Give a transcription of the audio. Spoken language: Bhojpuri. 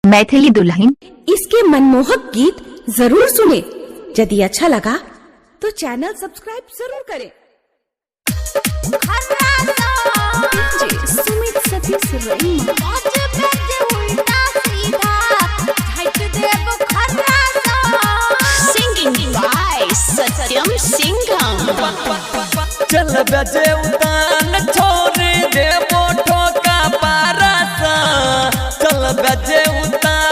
मैथिली दुल्हन। इसके मनमोहक गीत जरूर सुने। यदि अच्छा लगा तो चैनल सब्सक्राइब जरूर करें। Sumit Satish रईमा Singing by Satyam Singham। चल बजे उतान छोड़ दे मोठो का पारसा, चल बजे उतान